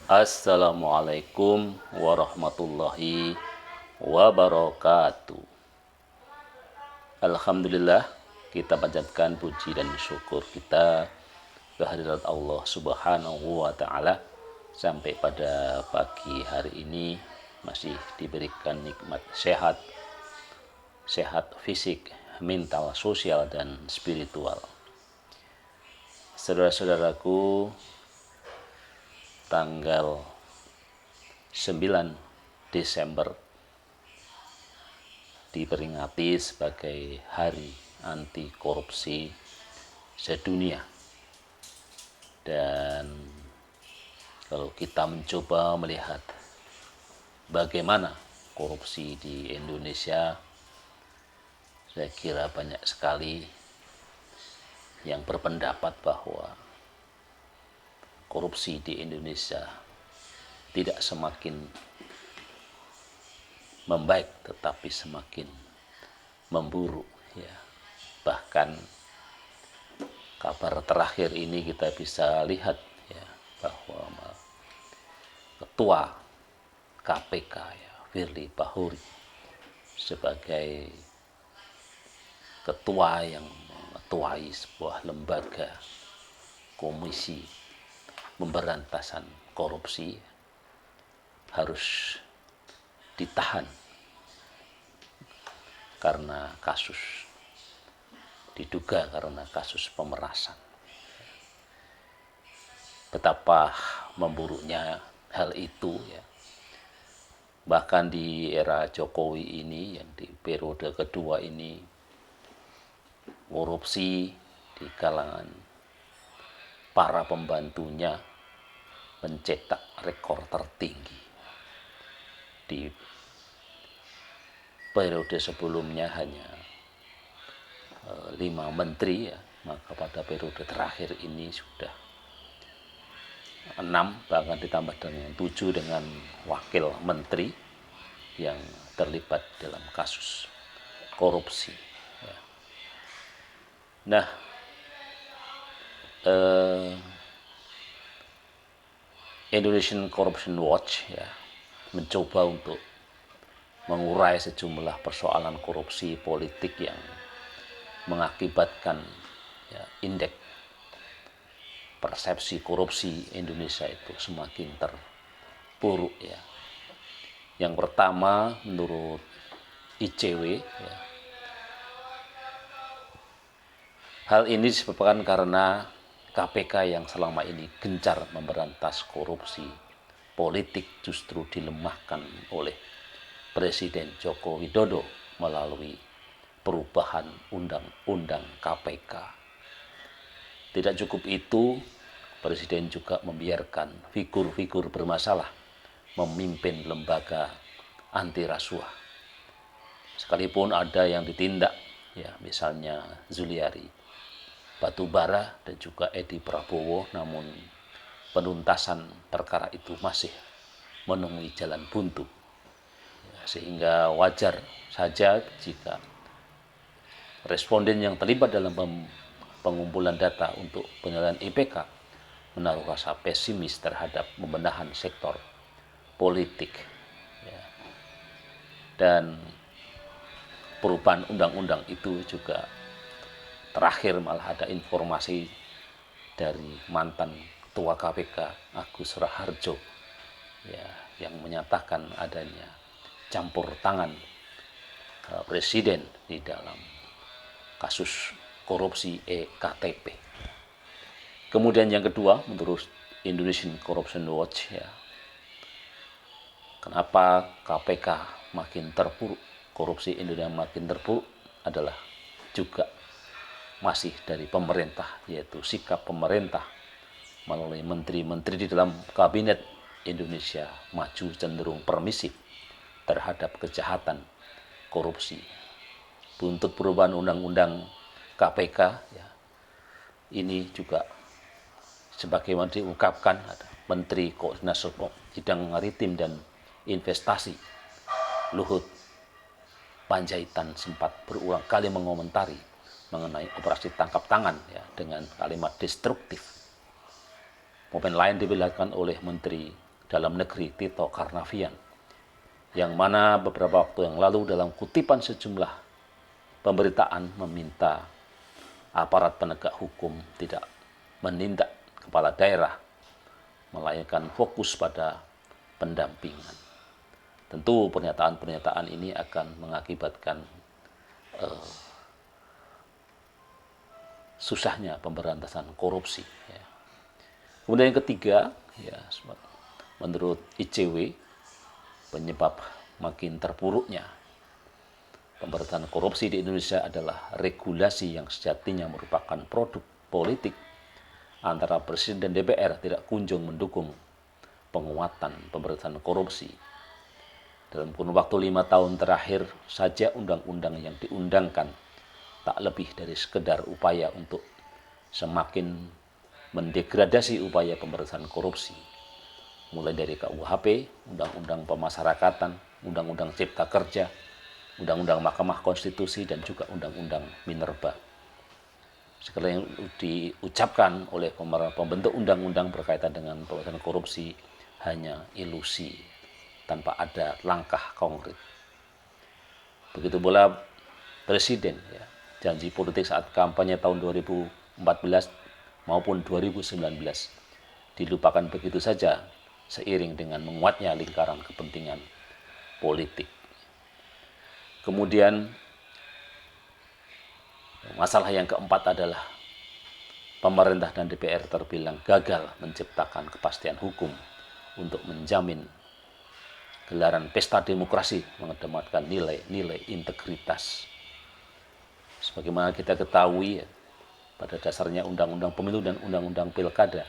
Assalamualaikum warahmatullahi wabarakatuh. Alhamdulillah, kita panjatkan puji dan syukur kita kehadirat Allah Subhanahu wa taala sampai pada pagi hari ini masih diberikan nikmat sehat, sehat fisik, mental, sosial dan spiritual. Saudara-saudaraku, tanggal 9 Desember diperingati sebagai Hari Anti Korupsi Sedunia. Dan kalau kita mencoba melihat bagaimana korupsi di Indonesia, saya kira banyak sekali yang berpendapat bahwa korupsi di Indonesia tidak semakin membaik tetapi semakin memburuk ya. Bahkan kabar terakhir ini kita bisa lihat ya bahwa ketua KPK ya, Firly Bahuri sebagai ketua yang mengetuai sebuah lembaga komisi pemberantasan korupsi harus ditahan karena diduga karena kasus pemerasan. Betapa memburuknya hal itu ya. Bahkan di era Jokowi ini, yang di periode kedua ini, korupsi di kalangan para pembantunya mencetak rekor tertinggi. Di periode sebelumnya hanya 5 menteri ya, maka pada periode terakhir ini sudah 6, bahkan ditambah dengan 7 dengan wakil menteri yang terlibat dalam kasus korupsi ya. Nah, Indonesian Corruption Watch ya mencoba untuk mengurai sejumlah persoalan korupsi politik yang mengakibatkan ya, indeks persepsi korupsi Indonesia itu semakin terpuruk ya. Yang pertama menurut ICW ya, hal ini disebabkan karena KPK yang selama ini gencar memberantas korupsi politik justru dilemahkan oleh Presiden Joko Widodo melalui perubahan undang-undang KPK. Tidak cukup itu, Presiden juga membiarkan figur-figur bermasalah memimpin lembaga anti rasuah. Sekalipun ada yang ditindak, ya misalnya Zuliari Batubara dan juga Edi Prabowo, namun penuntasan perkara itu masih menemui jalan buntu. Sehingga wajar saja jika responden yang terlibat dalam pengumpulan data untuk penilaian IPK menaruh rasa pesimis terhadap pembenahan sektor politik. Dan perubahan undang-undang itu juga terakhir malah ada informasi dari mantan Ketua KPK Agus Raharjo ya, yang menyatakan adanya campur tangan Presiden di dalam kasus korupsi EKTP. Kemudian yang kedua, menurut Indonesian Corruption Watch ya, kenapa KPK makin terpuruk, korupsi Indonesia makin terpuruk adalah juga masih dari pemerintah, yaitu sikap pemerintah melalui menteri-menteri di dalam kabinet Indonesia Maju cenderung permisif terhadap kejahatan korupsi. Untuk perubahan undang-undang KPK ya, ini juga sebagaimana diungkapkan ada Menteri Koordinator Bidang Maritim dan Investasi Luhut Panjaitan sempat berulang kali mengomentari mengenai operasi tangkap tangan ya, dengan kalimat destruktif. Momen lain dibilangkan oleh Menteri dalam negeri Tito Karnavian, yang mana beberapa waktu yang lalu dalam kutipan sejumlah pemberitaan meminta aparat penegak hukum tidak menindak kepala daerah, melainkan fokus pada pendampingan. Tentu pernyataan-pernyataan ini akan mengakibatkan susahnya pemberantasan korupsi. Ya. Kemudian yang ketiga, ya, menurut ICW, penyebab makin terpuruknya pemberantasan korupsi di Indonesia adalah regulasi yang sejatinya merupakan produk politik antara Presiden dan DPR tidak kunjung mendukung penguatan pemberantasan korupsi. Dalam kurun waktu 5 tahun terakhir saja undang-undang yang diundangkan tak lebih dari sekedar upaya untuk semakin mendegradasi upaya pemberantasan korupsi. Mulai dari KUHP, Undang-Undang Pemasyarakatan, Undang-Undang Cipta Kerja, Undang-Undang Mahkamah Konstitusi, dan juga Undang-Undang Minerba. Segala yang diucapkan oleh pembentuk undang-undang berkaitan dengan pemberantasan korupsi hanya ilusi, tanpa ada langkah konkret. Begitu pula Presiden, ya, janji politik saat kampanye tahun 2014 maupun 2019 dilupakan begitu saja seiring dengan menguatnya lingkaran kepentingan politik. Kemudian masalah yang keempat adalah pemerintah dan DPR terbilang gagal menciptakan kepastian hukum untuk menjamin gelaran pesta demokrasi mengedepankan nilai-nilai integritas. Sebagaimana kita ketahui, pada dasarnya Undang-Undang Pemilu dan Undang-Undang Pilkada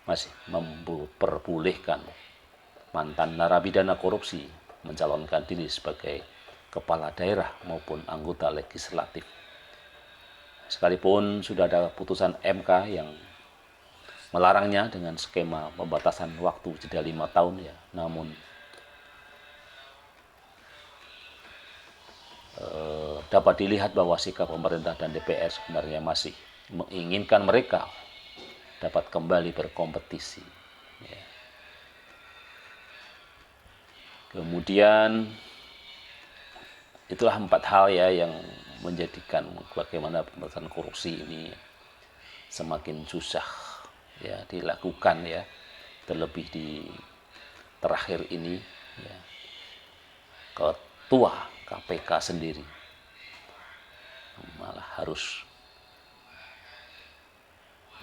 masih memperbolehkan mantan narapidana korupsi mencalonkan diri sebagai kepala daerah maupun anggota legislatif. Sekalipun sudah ada putusan MK yang melarangnya dengan skema pembatasan waktu jeda 5 tahun, ya, namun dapat dilihat bahwa sikap pemerintah dan DPR sebenarnya masih menginginkan mereka dapat kembali berkompetisi. Ya. Kemudian itulah 4 hal, ya, yang menjadikan bagaimana pemberantasan korupsi ini semakin susah, ya, dilakukan, ya, terlebih di terakhir ini, ya, ketua KPK sendiri malah harus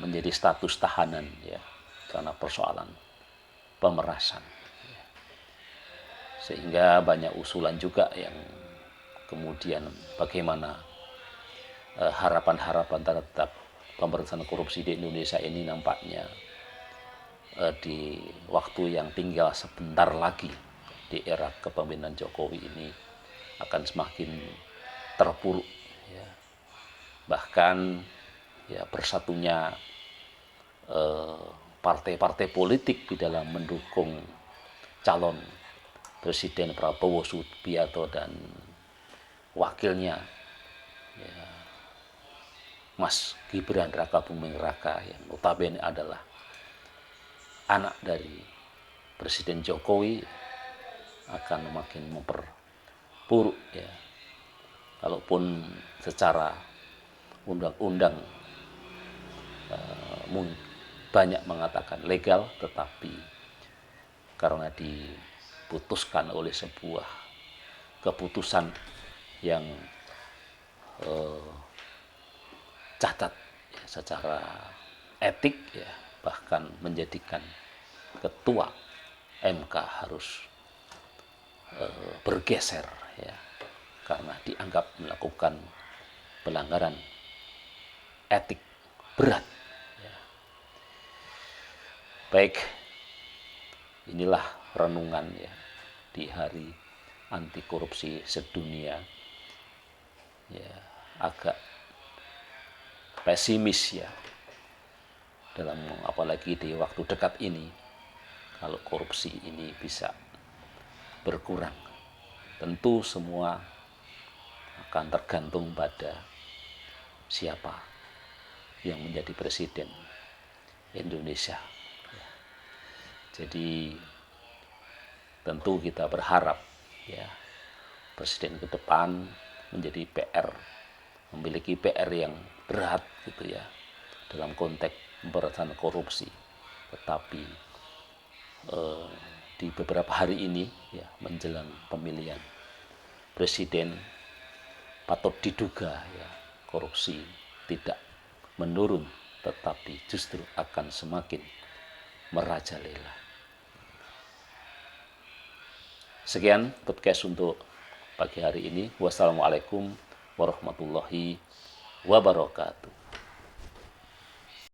menjadi status tahanan, ya, karena persoalan pemerasan, ya. Sehingga banyak usulan juga yang kemudian bagaimana harapan-harapan terhadap pemberantasan korupsi di Indonesia ini nampaknya di waktu yang tinggal sebentar lagi di era kepemimpinan Jokowi ini akan semakin terpuruk, ya. Bahkan, ya, bersatunya partai-partai politik di dalam mendukung calon Presiden Prabowo Subianto dan wakilnya, ya, Mas Gibran Rakabuming Raka, yang notabene adalah anak dari Presiden Jokowi, akan makin memperburuk, ya. Kalaupun secara undang-undang banyak mengatakan legal, tetapi karena diputuskan oleh sebuah keputusan yang cacat, ya, secara etik, ya, bahkan menjadikan ketua MK harus bergeser, ya, karena dianggap melakukan pelanggaran etik berat, ya. Baik, inilah renungan, ya, di hari anti korupsi sedunia. Ya, agak pesimis, ya, dalam apalagi di waktu dekat ini kalau korupsi ini bisa berkurang. Tentu semua akan tergantung pada siapa yang menjadi presiden Indonesia. Jadi tentu kita berharap ya presiden ke depan menjadi memiliki PR yang berat gitu ya dalam konteks pemberantasan korupsi. Tetapi di beberapa hari ini ya menjelang pemilihan presiden patut diduga ya korupsi tidak menurun tetapi justru akan semakin merajalela. Sekian podcast untuk pagi hari ini. Wassalamualaikum warahmatullahi wabarakatuh.